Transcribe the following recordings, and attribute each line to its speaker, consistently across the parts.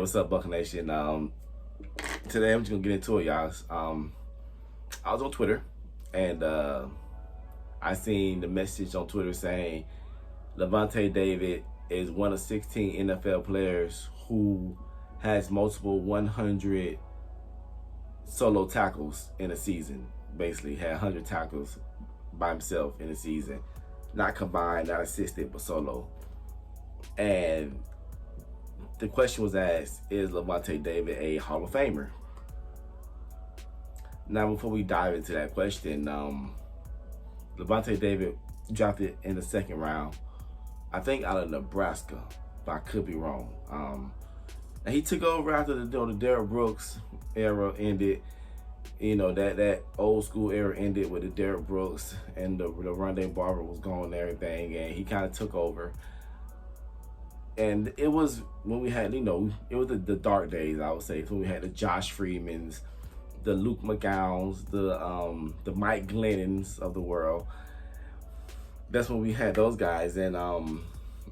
Speaker 1: what's up, Buck Nation? Today I'm just gonna get into it, y'all. I was on Twitter and I seen the message on Twitter saying Lavonte David is one of 16 NFL players who has multiple 100 solo tackles in a season. Basically, had 100 tackles by himself in a season, not combined, not assisted, but solo. And the question was asked, is Lavonte David a Hall of Famer? Now, before we dive into that question, Lavonte David drafted in the second round, I think out of Nebraska, but I could be wrong. And he took over after the Derrick Brooks era ended. That old school era ended with the Derrick Brooks and the Rondé Barber was gone and everything, and he kind of took over. And it was when we had, it was the dark days, I would say. It's when we had the Josh Freemans, the Luke McGowns, the Mike Glennons of the world. That's when we had those guys, and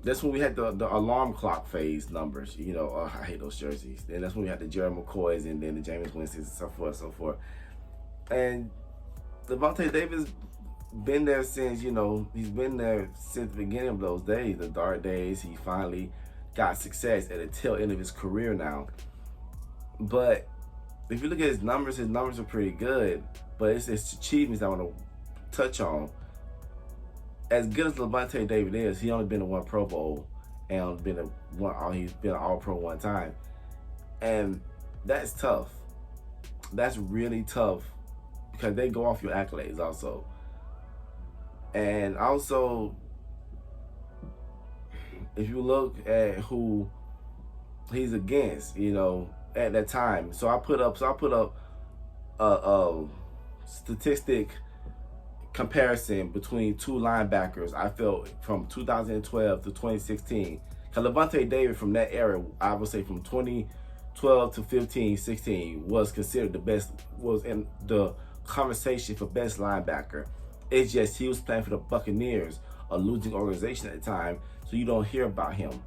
Speaker 1: that's when we had the alarm clock phase numbers. I hate those jerseys. And that's when we had the Jerry McCoys and then the Jameis Winstons and so forth, so forth. And Lavonte Davis been there since, he's been there since the beginning of those days, the dark days. He finally got success at the tail end of his career now. But if you look at his numbers are pretty good. But it's his achievements I want to touch on. As good as Lavonte David is, he only been to one Pro Bowl and he's been an All-Pro one time. And that's tough. That's really tough because they go off your accolades also. And also, if you look at who he's against, at that time. So I put up a statistic comparison between two linebackers, I felt, from 2012 to 2016. Because Lavonte David from that era, I would say from 2012 to 15, 16, was considered the best, was in the conversation for best linebacker. It's just he was playing for the Buccaneers, a losing organization at the time, so you don't hear about him,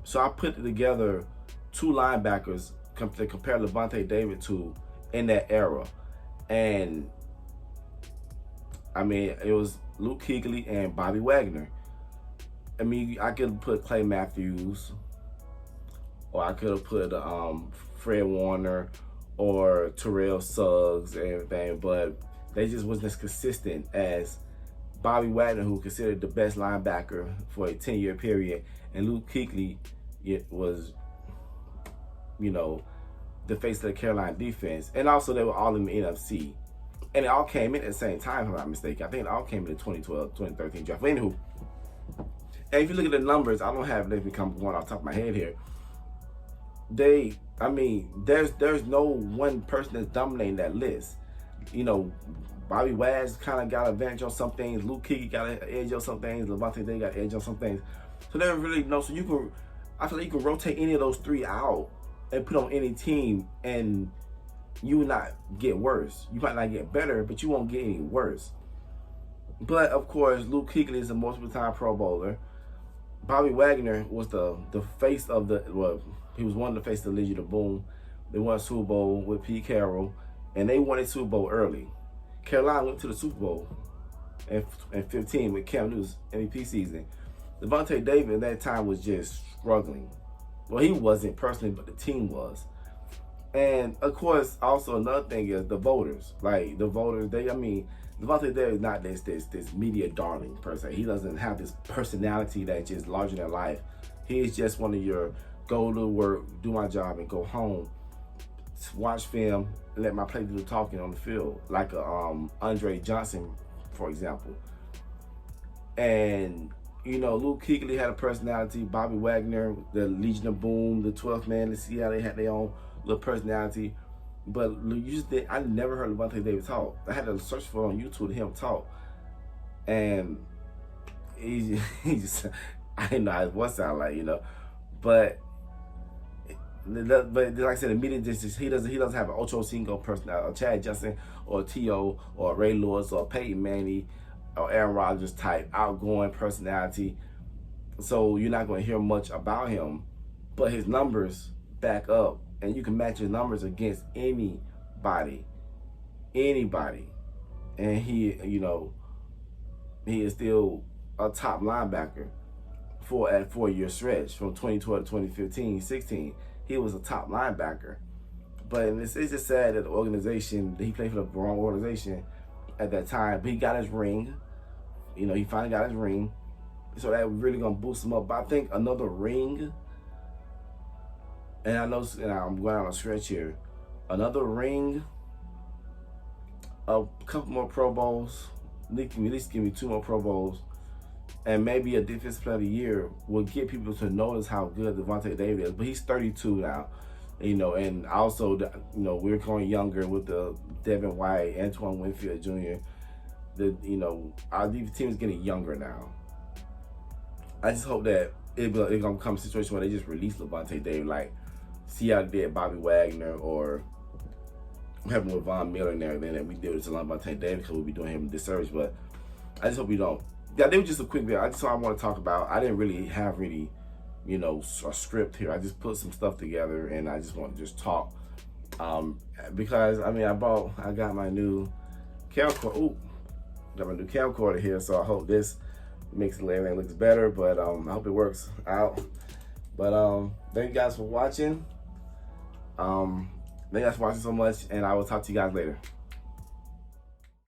Speaker 1: So I put together two linebackers to compare Lavonte David to in that era. And, it was Luke Kuechly and Bobby Wagner. I could put Clay Matthews, or I could have put Fred Warner, or Terrell Suggs and everything, but they just wasn't as consistent as Bobby Wagner, who was considered the best linebacker for a 10-year period, and Luke Kuechly was, the face of the Carolina defense. And also they were all in the NFC. And it all came in at the same time, if I'm not mistaken. I think it all came in the 2012, 2013 draft. But anywho, and if you look at the numbers, I don't have them come one off the top of my head here. There's no one person that's dominating that list. Bobby Wagner kind of got an advantage on some things. Luke Kuechly got an edge on some things. Lavonte David got an edge on some things. So they don't really know. So I feel like you can rotate any of those three out and put on any team, and you will not get worse. You might not get better, but you won't get any worse. But of course, Luke Kuechly is a multiple-time Pro Bowler. Bobby Wagner was the face of he was one of the faces of the Legion of Boom. They won a Super Bowl with Pete Carroll, and they won a Super Bowl early. Carolina went to the Super Bowl in 15 with Cam Newton's MVP season. Lavonte David at that time was just struggling. Well, he wasn't personally, but the team was. And of course, also another thing is the voters. Like the voters, Lavonte David is not this media darling per se. He doesn't have this personality that's just larger than life. He is just one of your go to work, do my job, and go home, watch film, and let my play do the talking on the field, like Andre Johnson, for example. And Luke Kuechly had a personality. Bobby Wagner, the Legion of Boom, the 12th man, to see how they had their own little personality. But I never heard Lavonte David talk. I had to search for on YouTube to hear him talk. And he just, I didn't know how his voice sounded like, But like I said, the media just, he doesn't have an Ocho Cinco personality, or Chad Justin, or T.O., or Ray Lewis, or Peyton Manning, or Aaron Rodgers type outgoing personality. So you're not going to hear much about him, but his numbers back up, and you can match his numbers against anybody, and he, he is still a top linebacker for a 4-year stretch from 2012 to 2015, 16. He was a top linebacker, but it's just sad that the organization, he played for the wrong organization at that time. But he got his ring. He finally got his ring. So that really gonna boost him up. But I think another ring, and I know, and I'm going on a stretch here, another ring, a couple more Pro Bowls, at least give me 2 more Pro Bowls, and maybe a Defensive Player of the Year will get people to notice how good Lavonte David is. But he's 32 now, and also, we're going younger with the Devin White, Antoine Winfield Jr. Our defense team is getting younger now. I just hope that it's gonna come a situation where they just release Lavonte David, like see how they did Bobby Wagner or having Von Miller in there, then we did it to Lavonte David because we'll be doing him a disservice. But I just hope we don't. Yeah, they were just a quick video. I want to talk about. I didn't really have a script here. I just put some stuff together and I just want to just talk. Because I got my new camcorder. Ooh, got my new camcorder here, so I hope this makes everything looks better, but I hope it works out. But thank you guys for watching. Thank you guys for watching so much, and I will talk to you guys later.